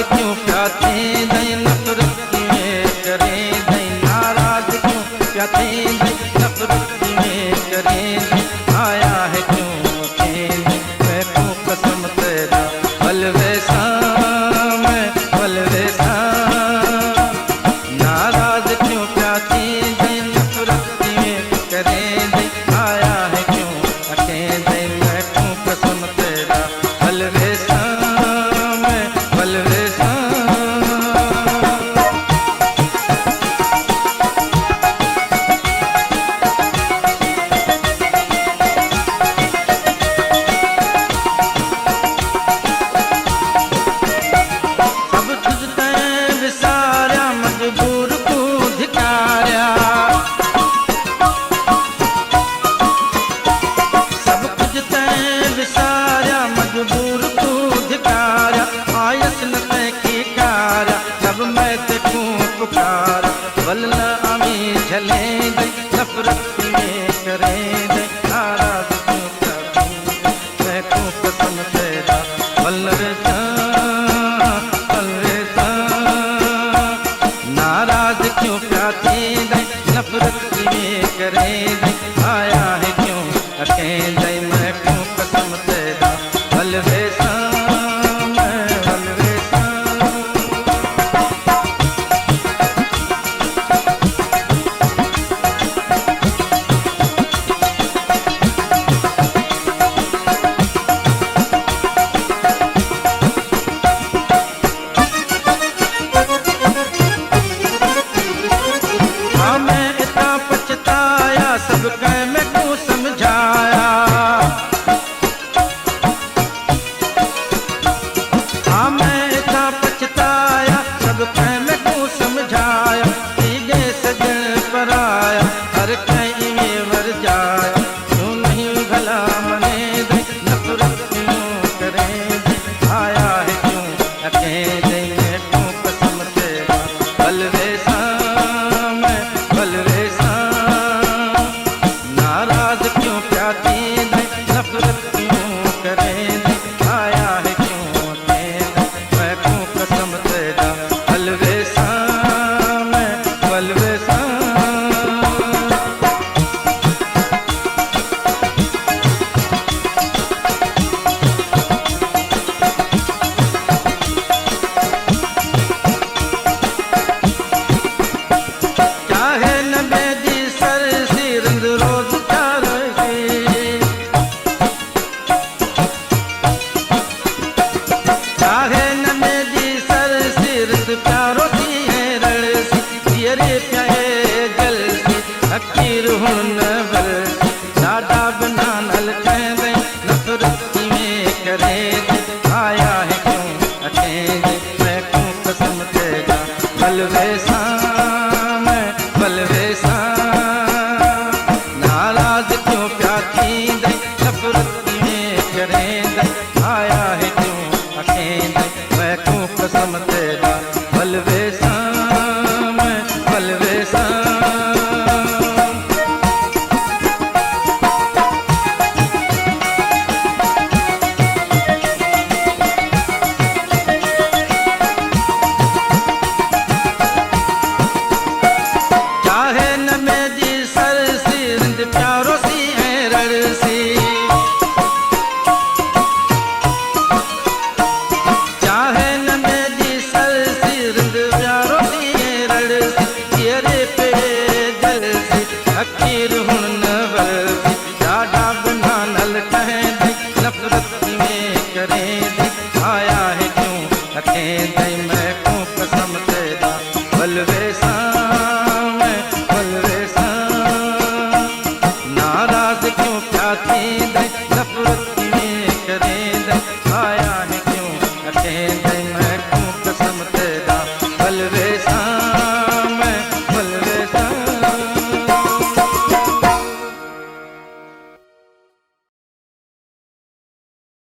क्यों प्याते दई नफरत में करे दई नाराज क्यों प्याते दई नफरत में करे दई आया है क्यों अकेले मैं को कसम तेरा बलवेसा मैं बलवेसा नाराज क्यों प्याते दई नफरत में करे दई आया है क्यों अकेले मैं को कसम तेरा बलवेसा मैं बलवेसा मजबूर तू धिकारा आयत न तैकी कारा जब मैं देखूं पुकारा वल्ल आमी झले दे नफरत में करे दे नाराज क्यों करूं मैं को कसम तेरा बलवेसा बलवेसा नाराज क्यों प्याते दे नफरत में करे दे आया है क्यों अकेले मैं को कसम तेरा बलवेसा मैं बलवेसा हाँ मैं इतना पछताया सब कह मैं को समझाया पछताया सब कह मैं को समझाया गए सजन पर आया हर कहीं में वर जाया क्यों नहीं भला मने दे नफरत क्यों करे दे आया है क्यों अकेले मैं को कसम तेरा बलवेसा मैं बलवेसा नाराज क्यों प्याते दे नफरत क्यों करे दे आया है क्यों अकेले मैं को कसम तेरा बलवेसा मैं बलवेसा चाहे न बेदी सर सिरंद रोज चाहे न मेरी सर सिरत प्यारो सी है रड़सी तेरे प्यारे जल सी हकीर हुन बरसी डाडा बना नल कह दे नफरत में करे दे आया है क्यों अकेले मैं को कसम तेरा बलवेसा मैं बलवेसा नाराज क्यों प्याती दे नफरत में करे दे आया है क्यों अकेले मैं को कसम तेरा बलवेसा मैं बलवेसा चाहे न मेरी सर सिरंद प्यारो सी है रड़सी चाहे न मेरी सर सिरंद प्यारो सी है रड़सी तेरे पे जल सी हकीर हुन बरसी डाडा बना नल कह दे नफरत में करे दे आया है क्यों अकेले मैं को कसम तेरा बलवेसा मैं बलवेसा नाराज क्यों प्याते दे नफरत में करे दे आया है क्यों अकेले